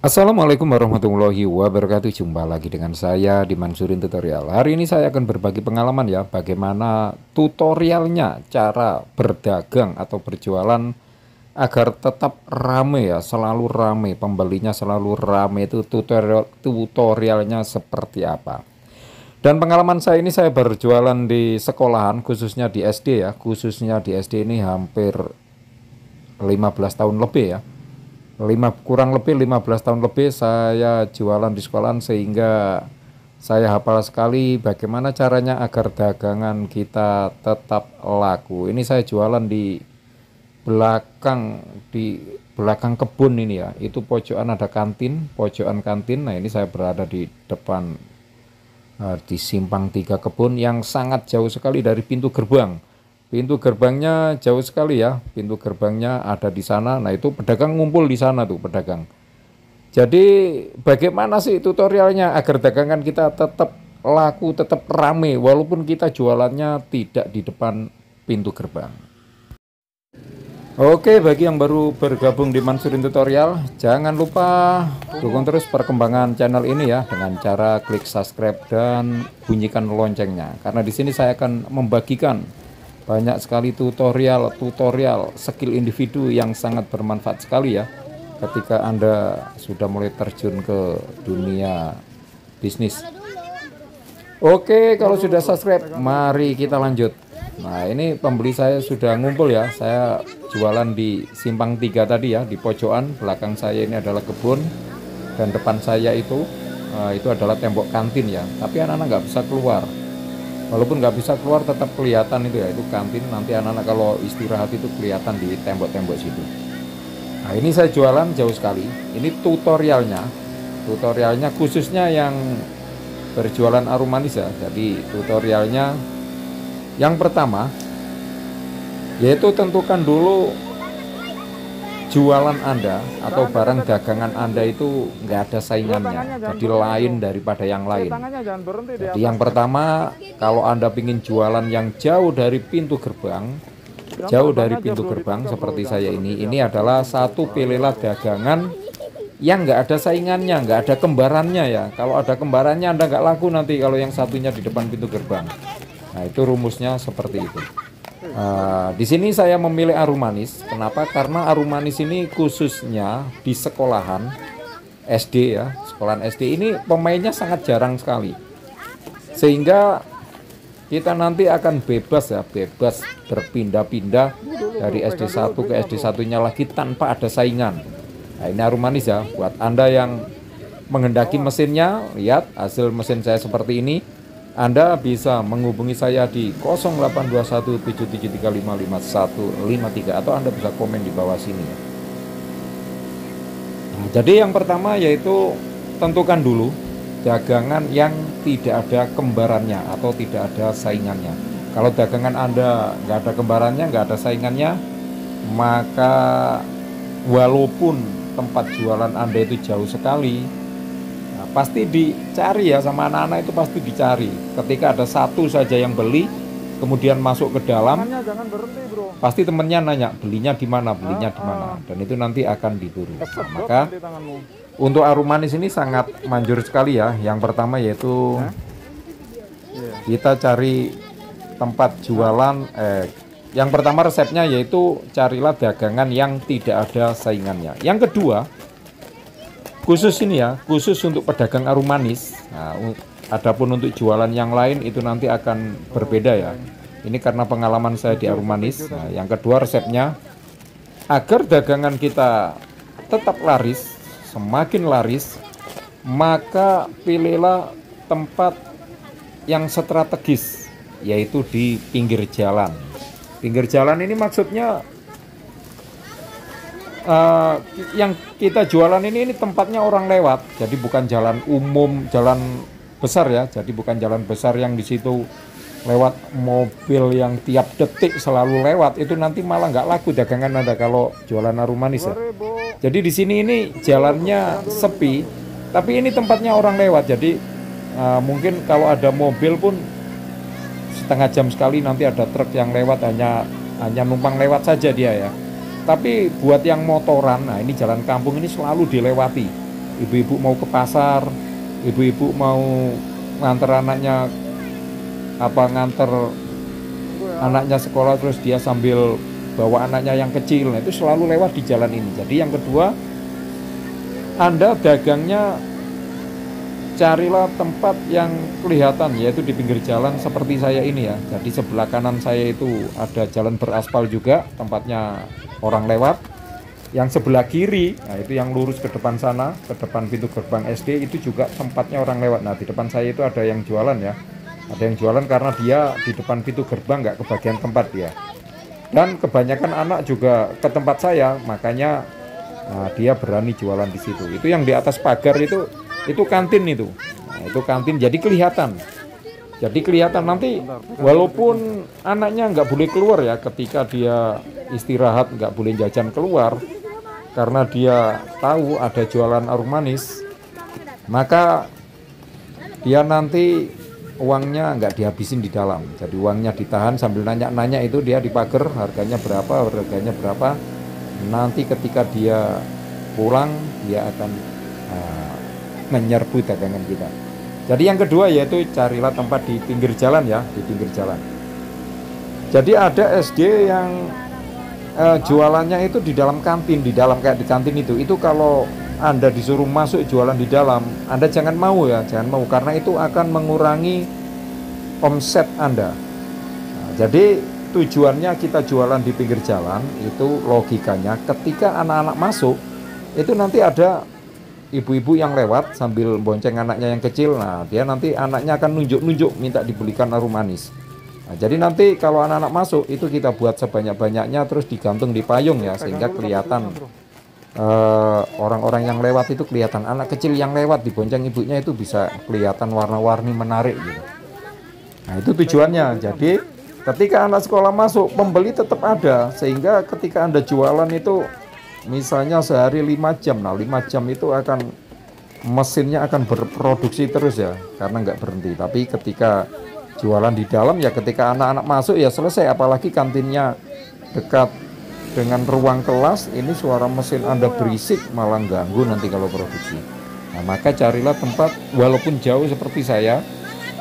Assalamualaikum warahmatullahi wabarakatuh. Jumpa lagi dengan saya di Mansurin Tutorial. Hari ini saya akan berbagi pengalaman ya, bagaimana tutorialnya cara berdagang atau berjualan agar tetap rame ya, selalu rame, pembelinya selalu rame. Itu tutorialnya seperti apa. Dan pengalaman saya ini, saya berjualan di sekolahan, khususnya di SD ya, khususnya di SD ini hampir 15 tahun lebih ya, kurang lebih 15 tahun lebih saya jualan di sekolahan, sehingga saya hafal sekali bagaimana caranya agar dagangan kita tetap laku. Ini saya jualan belakang di belakang kebun ini ya, itu pojokan ada kantin, pojokan kantin. Nah, ini saya berada di depan di simpang 3 kebun yang sangat jauh sekali dari pintu gerbang. Pintu gerbangnya jauh sekali ya, pintu gerbangnya ada di sana. Nah, itu pedagang ngumpul di sana tuh, pedagang. Jadi bagaimana sih tutorialnya agar dagangan kita tetap laku, tetap rame walaupun kita jualannya tidak di depan pintu gerbang. Oke, bagi yang baru bergabung di Mansurin Tutorial, jangan lupa dukung terus perkembangan channel ini ya dengan cara klik subscribe dan bunyikan loncengnya. Karena di sini saya akan membagikan banyak sekali tutorial skill individu yang sangat bermanfaat sekali ya ketika Anda sudah mulai terjun ke dunia bisnis. Oke, kalau sudah subscribe, mari kita lanjut. Nah, ini pembeli saya sudah ngumpul ya. Saya jualan di simpang 3 tadi ya, di pojokan. Belakang saya ini adalah kebun, dan depan saya itu adalah tembok kantin ya. Tapi anak-anak nggak bisa keluar. Walaupun nggak bisa keluar, tetap kelihatan itu ya, itu kantin. Nanti anak-anak kalau istirahat itu kelihatan di tembok-tembok situ. Nah, ini saya jualan jauh sekali. Ini tutorialnya khususnya yang berjualan arum manis ya. Jadi tutorialnya yang pertama yaitu tentukan dulu jualan Anda atau barang dagangan Anda itu nggak ada saingannya, jadi lain daripada yang lain. Jadi yang pertama, kalau Anda ingin jualan yang jauh dari pintu gerbang, seperti saya ini adalah satu, pilihlah dagangan yang nggak ada saingannya, nggak ada kembarannya ya. Kalau ada kembarannya Anda nggak laku nanti kalau yang satunya di depan pintu gerbang. Nah, itu rumusnya seperti itu. Di sini saya memilih arum manis. Kenapa? Karena arum manis ini khususnya di sekolahan SD ya, sekolahan SD ini pemainnya sangat jarang sekali. Sehingga kita nanti akan bebas berpindah-pindah dari SD 1 ke SD satunya lagi tanpa ada saingan. Nah, ini arum manis ya, buat Anda yang menghendaki mesinnya, lihat hasil mesin saya seperti ini. Anda bisa menghubungi saya di 082177355153 atau Anda bisa komen di bawah sini. Nah, jadi yang pertama yaitu tentukan dulu dagangan yang tidak ada kembarannya atau tidak ada saingannya. Kalau dagangan Anda nggak ada kembarannya, nggak ada saingannya, maka walaupun tempat jualan Anda itu jauh sekali, pasti dicari ya sama anak-anak, itu pasti dicari. Ketika ada satu saja yang beli, kemudian masuk ke dalam, pasti temennya nanya belinya di mana, dan itu nanti akan diburu. Nah, maka untuk arum manis ini sangat manjur sekali ya. Yang pertama yaitu kita cari tempat jualan. Yang pertama resepnya yaitu carilah dagangan yang tidak ada saingannya. Yang kedua, khusus ini ya, khusus untuk pedagang arum manis. Nah, adapun untuk jualan yang lain itu nanti akan berbeda ya. Ini karena pengalaman saya di arum manis. Nah, yang kedua resepnya, agar dagangan kita tetap laris, semakin laris, maka pilihlah tempat yang strategis, yaitu di pinggir jalan. Pinggir jalan ini maksudnya yang kita jualan ini tempatnya orang lewat, jadi bukan jalan umum, jalan besar ya. Jadi bukan jalan besar yang di situ lewat mobil yang tiap detik selalu lewat, itu nanti malah nggak laku dagangan Anda kalau jualan arum manis ya. Jadi di sini ini jalannya sepi, tapi ini tempatnya orang lewat. Jadi mungkin kalau ada mobil pun setengah jam sekali nanti ada truk yang lewat, hanya numpang lewat saja dia ya. Tapi buat yang motoran, nah ini jalan kampung ini selalu dilewati. ibu-ibu mau ke pasar, ibu-ibu mau nganter anaknya, nganter anaknya sekolah, terus dia sambil bawa anaknya yang kecil. Nah, itu selalu lewat di jalan ini. Jadi yang kedua, Anda dagangnya carilah tempat yang kelihatan, yaitu di pinggir jalan seperti saya ini ya. Jadi sebelah kanan saya itu ada jalan beraspal juga, tempatnya orang lewat. Yang sebelah kiri, nah itu yang lurus ke depan sana, ke depan pintu gerbang SD, itu juga tempatnya orang lewat. Nah, di depan saya itu ada yang jualan ya. Ada yang jualan karena dia di depan pintu gerbang nggak kebagian tempat dia. Dan kebanyakan anak juga ke tempat saya, makanya dia berani jualan di situ. Itu yang di atas pagar itu kantin itu. Nah, itu kantin, jadi kelihatan. Jadi kelihatan nanti, walaupun anaknya nggak boleh keluar ya, ketika dia istirahat nggak boleh jajan keluar, karena dia tahu ada jualan arung manis, maka dia nanti uangnya nggak dihabisin di dalam. Jadi uangnya ditahan sambil nanya-nanya itu dia di pagar, harganya berapa. Nanti ketika dia pulang, dia akan menyerbu dagangan kita. Jadi yang kedua yaitu carilah tempat di pinggir jalan ya, di pinggir jalan. Jadi ada SD yang jualannya itu di dalam kantin, di dalam kayak di kantin itu kalau Anda disuruh masuk jualan di dalam, Anda jangan mau ya, jangan mau, karena itu akan mengurangi omset Anda. Nah, jadi tujuannya kita jualan di pinggir jalan itu logikanya ketika anak-anak masuk itu nanti ada ibu-ibu yang lewat sambil bonceng anaknya yang kecil. Nah, dia nanti anaknya akan nunjuk-nunjuk minta dibelikan arung manis. Nah, jadi nanti kalau anak-anak masuk itu kita buat sebanyak-banyaknya terus digantung di payung ya, sehingga kelihatan orang-orang yang lewat itu kelihatan. Anak kecil yang lewat dibonceng ibunya itu bisa kelihatan warna-warni menarik gitu. Nah, itu tujuannya. Jadi ketika anak sekolah masuk, pembeli tetap ada, sehingga ketika Anda jualan itu misalnya sehari 5 jam, nah 5 jam itu mesinnya akan berproduksi terus ya, karena nggak berhenti. Tapi ketika jualan di dalam ya, ketika anak-anak masuk ya selesai. Apalagi kantinnya dekat dengan ruang kelas, ini suara mesin Anda berisik, malah ganggu nanti kalau produksi. Nah, maka carilah tempat walaupun jauh seperti saya,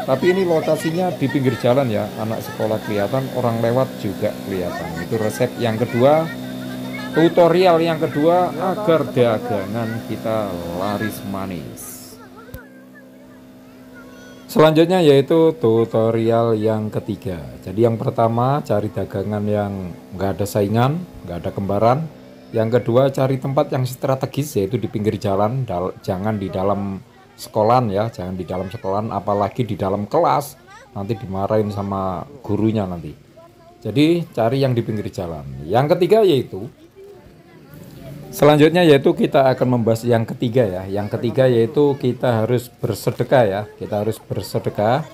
tapi ini lokasinya di pinggir jalan ya, anak sekolah kelihatan, orang lewat juga kelihatan. Itu resep yang kedua, tutorial yang kedua agar dagangan kita laris manis. Selanjutnya yaitu tutorial yang ketiga. Jadi yang pertama cari dagangan yang nggak ada saingan, nggak ada kembaran. Yang kedua cari tempat yang strategis, yaitu di pinggir jalan, jangan di dalam sekolahan ya, jangan di dalam sekolahan, apalagi di dalam kelas, nanti dimarahin sama gurunya nanti. Jadi cari yang di pinggir jalan. Yang ketiga yaitu selanjutnya yaitu kita akan membahas yang ketiga ya. Yang ketiga yaitu kita harus bersedekah ya. Kita harus bersedekah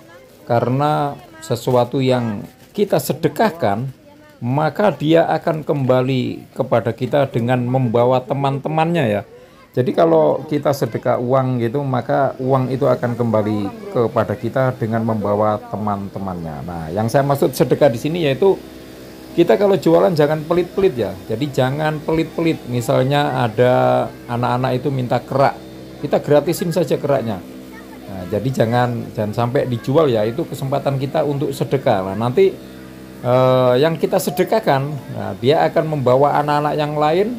karena sesuatu yang kita sedekahkan maka dia akan kembali kepada kita dengan membawa teman-temannya ya. Jadi kalau kita sedekah uang gitu, maka uang itu akan kembali kepada kita dengan membawa teman-temannya. Nah, yang saya maksud sedekah di sini yaitu kita kalau jualan jangan pelit-pelit ya. Jadi jangan pelit-pelit. Misalnya ada anak-anak itu minta kerak, kita gratisin saja keraknya. Nah, jadi jangan sampai dijual ya. Itu kesempatan kita untuk sedekah. Nah, nanti yang kita sedekahkan, nah, dia akan membawa anak-anak yang lain.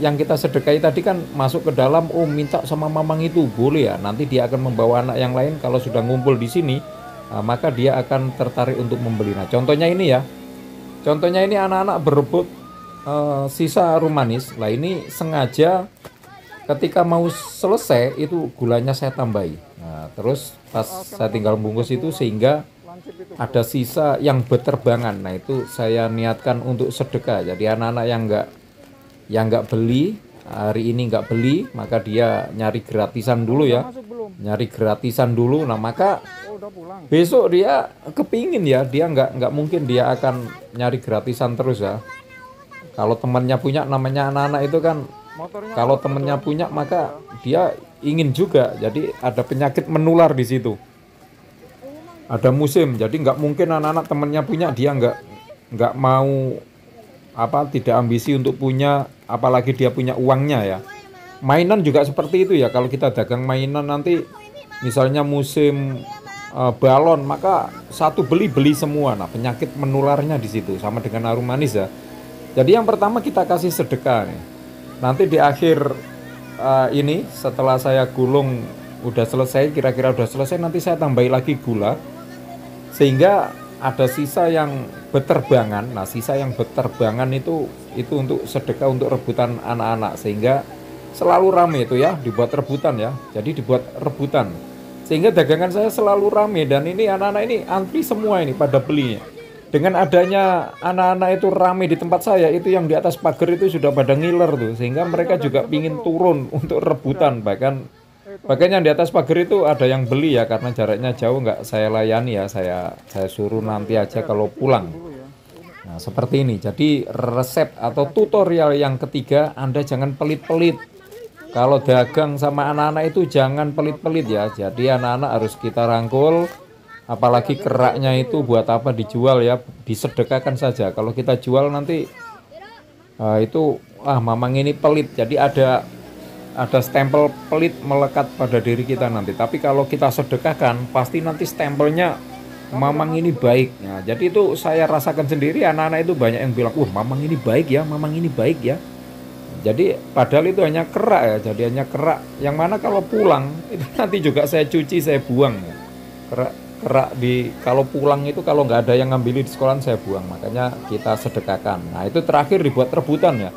Yang kita sedekahi tadi kan masuk ke dalam, oh minta sama mamang itu boleh ya. Nanti dia akan membawa anak yang lain. Kalau sudah ngumpul di sini, nah, maka dia akan tertarik untuk membeli. Nah, contohnya ini ya. Contohnya ini anak-anak berebut sisa arung manis. Lah ini sengaja ketika mau selesai itu gulanya saya tambahi. Nah, terus pas saya tinggal bungkus itu sehingga ada sisa yang berterbangan. Nah, itu saya niatkan untuk sedekah. Jadi anak-anak yang nggak beli hari ini, nggak beli, maka dia nyari gratisan dulu ya. Nyari gratisan dulu. Nah, maka besok dia kepingin ya, dia nggak mungkin dia akan nyari gratisan terus ya. Kalau temannya punya, namanya anak-anak itu kan, kalau temannya punya maka dia ingin juga. Jadi ada penyakit menular di situ. Ada musim, jadi nggak mungkin anak-anak temannya punya dia nggak mau tidak ambisi untuk punya, apalagi dia punya uangnya ya. Mainan juga seperti itu ya. Kalau kita dagang mainan nanti misalnya musim balon, maka satu beli semua. Nah, penyakit menularnya di situ sama dengan harum manis ya. Jadi yang pertama kita kasih sedekah nih. Nanti di akhir ini setelah saya gulung udah selesai, kira-kira udah selesai, nanti saya tambahi lagi gula sehingga ada sisa yang beterbangan. Nah, sisa yang beterbangan itu untuk sedekah, untuk rebutan anak-anak, sehingga selalu rame itu ya, dibuat rebutan ya. Jadi dibuat rebutan sehingga dagangan saya selalu rame, dan ini anak-anak ini antri semua ini pada belinya. Dengan adanya anak-anak itu rame di tempat saya, itu yang di atas pagar itu sudah pada ngiler tuh, sehingga mereka juga pingin turun untuk rebutan. Bahkan yang di atas pagar itu ada yang beli ya, karena jaraknya jauh, nggak saya layani ya, saya suruh nanti aja kalau pulang. Nah, seperti ini. Jadi resep atau tutorial yang ketiga, Anda jangan pelit-pelit. Kalau dagang sama anak-anak itu jangan pelit-pelit ya. Jadi anak-anak harus kita rangkul. Apalagi keraknya itu buat apa dijual ya, disedekahkan saja. Kalau kita jual nanti itu mamang ini pelit. Jadi ada stempel pelit melekat pada diri kita nanti. Tapi kalau kita sedekahkan, pasti nanti stempelnya mamang ini baik. Nah, jadi itu saya rasakan sendiri, anak-anak itu banyak yang bilang, mamang ini baik ya, mamang ini baik ya. Jadi padahal itu hanya kerak ya, jadi hanya kerak. Yang mana kalau pulang itu nanti juga saya cuci, saya buang ya. Kerak kalau pulang itu, kalau nggak ada yang ngambil di sekolah, saya buang. Makanya kita sedekahkan. Nah, itu terakhir dibuat rebutan ya,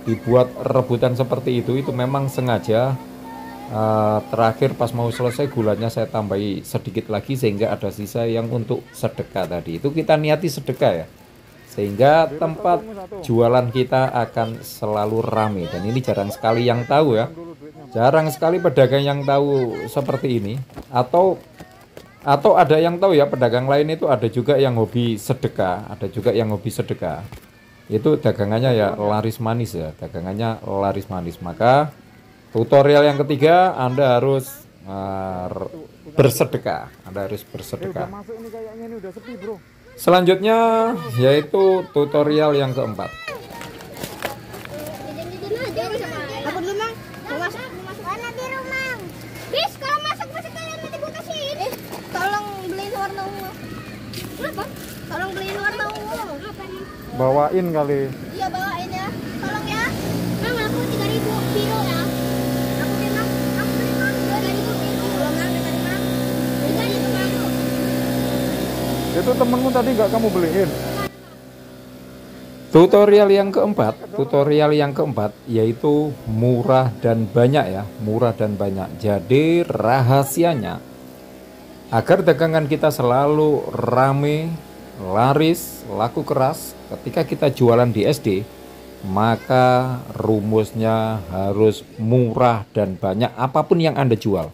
dibuat rebutan seperti itu memang sengaja. Terakhir pas mau selesai gulanya saya tambahi sedikit lagi sehingga ada sisa yang untuk sedekah tadi. Itu kita niati sedekah ya, sehingga tempat jualan kita akan selalu ramai. Dan ini jarang sekali yang tahu ya, jarang sekali pedagang yang tahu seperti ini. Atau ada yang tahu ya, pedagang lain itu ada juga yang hobi sedekah, ada juga yang hobi sedekah. Itu dagangannya ya laris manis ya, dagangannya laris manis. Maka tutorial yang ketiga, Anda harus bersedekah. Anda harus bersedekah. Selanjutnya yaitu tutorial yang keempat. Tolong beliin warna ungu. Bawain kali. Iya, bawain ya. Tolong ya. Bang, aku 3.000 kilo ya. Aku beli 2.000 kilo. Bang, 3.000 Bang. Itu temenmu tadi nggak kamu beliin? Tutorial yang keempat yaitu murah dan banyak ya, murah dan banyak. Jadi rahasianya agar dagangan kita selalu rame, laris, laku keras ketika kita jualan di SD, maka rumusnya harus murah dan banyak apapun yang Anda jual.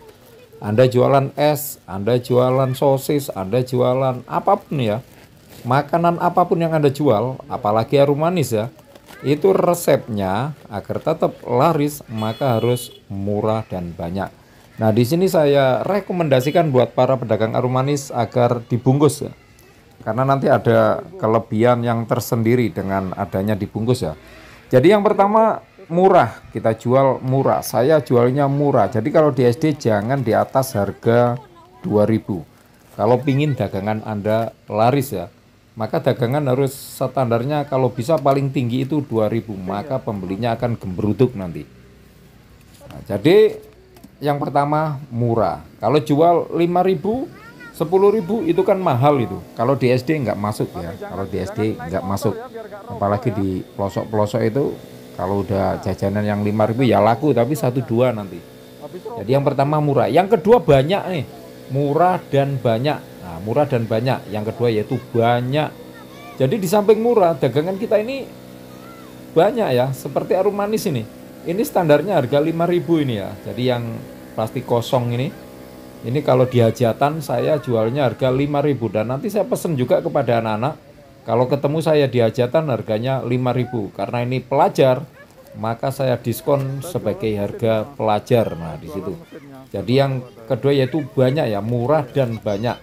Anda jualan es, Anda jualan sosis, Anda jualan apapun ya, makanan apapun yang Anda jual, apalagi harum manis ya, itu resepnya agar tetap laris maka harus murah dan banyak. Nah, di sini saya rekomendasikan buat para pedagang harum manis agar dibungkus ya. Karena nanti ada kelebihan yang tersendiri dengan adanya dibungkus ya. Jadi yang pertama, murah, kita jual murah. Saya jualnya murah. Jadi kalau di SD jangan di atas harga 2.000. Kalau pingin dagangan Anda laris ya, maka dagangan harus standarnya kalau bisa paling tinggi itu 2.000, maka pembelinya akan gembruduk nanti. Nah, jadi yang pertama murah. Kalau jual 5.000, 10.000 itu kan mahal itu. Kalau di SD nggak masuk ya. Kalau di SD nggak masuk. Apalagi di pelosok-pelosok itu kalau udah jajanan yang 5.000 ya laku, tapi 1-2 nanti. Jadi yang pertama murah. Yang kedua banyak nih. Murah dan banyak. Nah, murah dan banyak. Yang kedua yaitu banyak. Jadi di samping murah, dagangan kita ini banyak ya. Seperti harum manis ini. Ini standarnya harga 5.000 ini ya. Jadi yang plastik kosong ini kalau di hajatan saya jualnya harga 5.000. Dan nanti saya pesen juga kepada anak-anak, kalau ketemu saya di hajatan harganya 5.000. Karena ini pelajar, maka saya diskon sebagai harga pelajar. Nah, di situ. Jadi yang kedua yaitu banyak ya, murah dan banyak.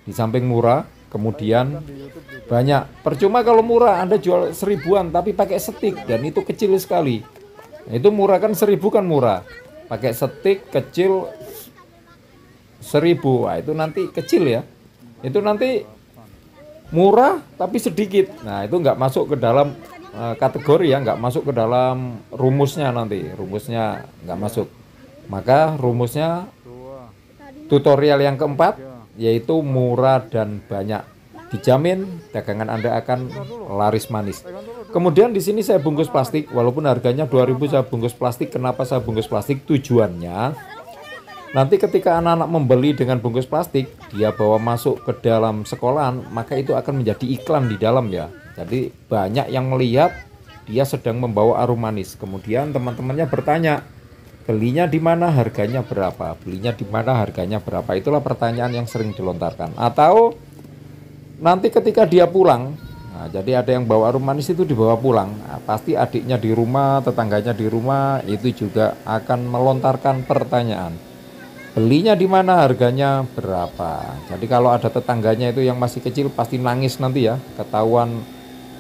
Di samping murah, kemudian banyak. Percuma kalau murah Anda jual 1.000-an tapi pakai setik dan itu kecil sekali. Itu murah kan, 1.000 kan murah. Pakai stik kecil 1.000. Wah, itu nanti kecil ya. Itu nanti murah tapi sedikit. Nah, itu nggak masuk ke dalam kategori ya, nggak masuk ke dalam rumusnya nanti. Rumusnya nggak masuk. Maka rumusnya tutorial yang keempat yaitu murah dan banyak. Dijamin dagangan Anda akan laris manis. Kemudian di sini saya bungkus plastik, walaupun harganya 2.000 saya bungkus plastik. Kenapa saya bungkus plastik? Tujuannya nanti ketika anak-anak membeli dengan bungkus plastik, dia bawa masuk ke dalam sekolahan, maka itu akan menjadi iklan di dalam ya. Jadi banyak yang melihat dia sedang membawa arum manis. Kemudian teman-temannya bertanya, belinya di mana, harganya berapa? Belinya di mana, harganya berapa? Itulah pertanyaan yang sering dilontarkan. Atau nanti ketika dia pulang, nah, jadi ada yang bawa arum manis itu dibawa pulang. Nah, pasti adiknya di rumah, tetangganya di rumah, itu juga akan melontarkan pertanyaan. Belinya di mana, harganya berapa? Jadi kalau ada tetangganya itu yang masih kecil pasti nangis nanti ya. Ketahuan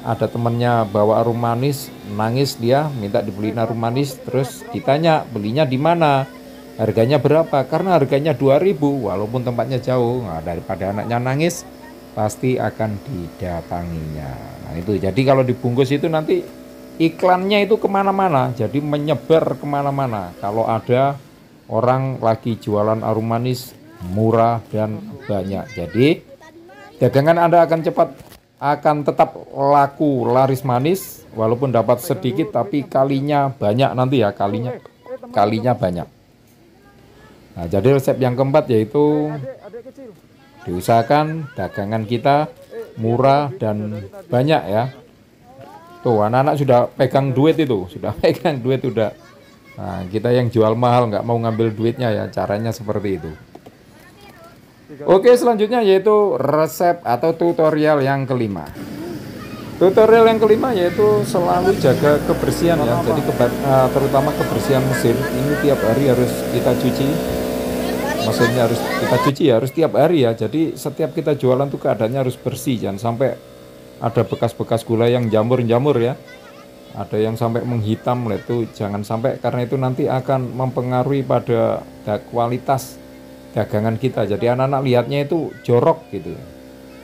ada temennya bawa arum manis, nangis dia, minta dibeliin arum manis, terus ditanya belinya di mana, harganya berapa? Karena harganya 2.000 walaupun tempatnya jauh. Nah, daripada anaknya nangis, pasti akan didatanginya. Nah itu, jadi kalau dibungkus itu nanti iklannya itu kemana-mana, jadi menyebar kemana-mana. Kalau ada orang lagi jualan arum manis murah dan banyak, jadi dagangan Anda akan tetap laku laris manis, walaupun dapat sedikit tapi kalinya banyak nanti ya, kalinya banyak. Nah, jadi resep yang keempat yaitu diusahakan dagangan kita murah dan banyak ya. Tuh anak-anak sudah pegang duit itu, sudah pegang duit udah. Nah, kita yang jual mahal nggak mau ngambil duitnya ya, caranya seperti itu. Oke, selanjutnya yaitu resep atau tutorial yang kelima. Tutorial yang kelima yaitu selalu jaga kebersihan ya. Jadi terutama kebersihan mesin ini tiap hari harus kita cuci. Mesinnya harus kita cuci ya, harus tiap hari ya. Jadi setiap kita jualan tuh keadaannya harus bersih, jangan sampai ada bekas-bekas gula yang jamur-jamur ya. Ada yang sampai menghitam, itu jangan sampai, karena itu nanti akan mempengaruhi pada kualitas dagangan kita. Jadi anak-anak lihatnya itu jorok gitu.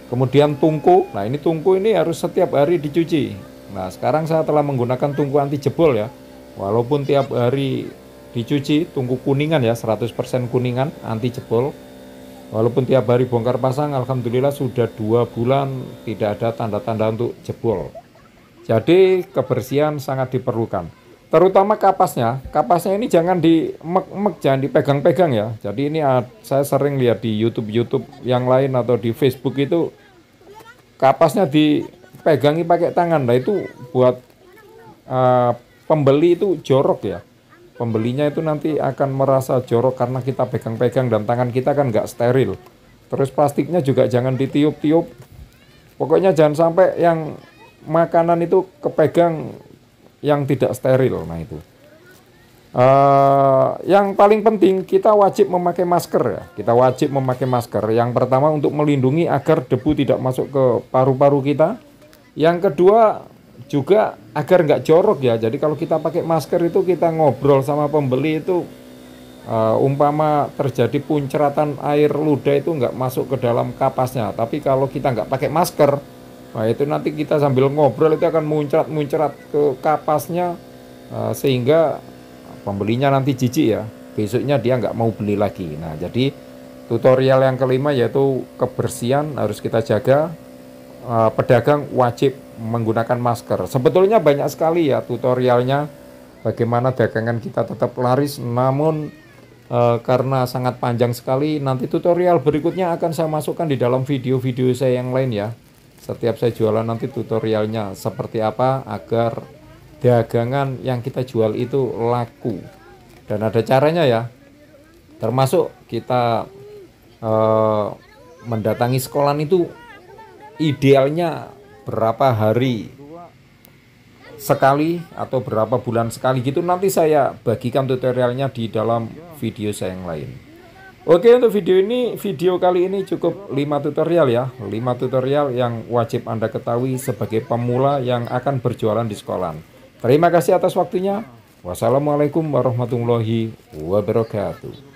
Kemudian tungku, nah ini tungku ini harus setiap hari dicuci. Nah sekarang saya telah menggunakan tungku anti jebol ya. Walaupun tiap hari dicuci, tungku kuningan ya, 100% kuningan anti jebol. Walaupun tiap hari bongkar pasang, alhamdulillah sudah 2 bulan tidak ada tanda-tanda untuk jebol. Jadi kebersihan sangat diperlukan. Terutama kapasnya. Kapasnya ini jangan dimek-mek, jangan dipegang-pegang ya. Jadi ini saya sering lihat di YouTube yang lain atau di Facebook itu kapasnya dipegangi pakai tangan. Nah itu buat pembeli itu jorok ya. Pembelinya itu nanti akan merasa jorok karena kita pegang-pegang dan tangan kita kan nggak steril. Terus plastiknya juga jangan ditiup-tiup. Pokoknya jangan sampai yang makanan itu kepegang yang tidak steril. Nah itu. Yang paling penting kita wajib memakai masker ya. Kita wajib memakai masker. Yang pertama untuk melindungi agar debu tidak masuk ke paru-paru kita. Yang kedua juga agar nggak jorok ya. Jadi kalau kita pakai masker itu kita ngobrol sama pembeli itu umpama terjadi punceratan air ludah itu nggak masuk ke dalam kapasnya. Tapi kalau kita nggak pakai masker, nah itu nanti kita sambil ngobrol itu akan muncrat ke kapasnya, sehingga pembelinya nanti jijik ya. Besoknya dia nggak mau beli lagi. Nah jadi tutorial yang kelima yaitu kebersihan harus kita jaga. Pedagang wajib menggunakan masker. Sebetulnya banyak sekali ya tutorialnya bagaimana dagangan kita tetap laris, namun karena sangat panjang sekali, nanti tutorial berikutnya akan saya masukkan di dalam video-video saya yang lain ya. Setiap saya jualan nanti tutorialnya seperti apa agar dagangan yang kita jual itu laku, dan ada caranya ya, termasuk kita mendatangi sekolahan itu idealnya berapa hari sekali atau berapa bulan sekali gitu, nanti saya bagikan tutorialnya di dalam video saya yang lain. Oke, untuk video kali ini cukup 5 tutorial ya, 5 tutorial yang wajib Anda ketahui sebagai pemula yang akan berjualan di sekolahan. Terima kasih atas waktunya. Wassalamualaikum warahmatullahi wabarakatuh.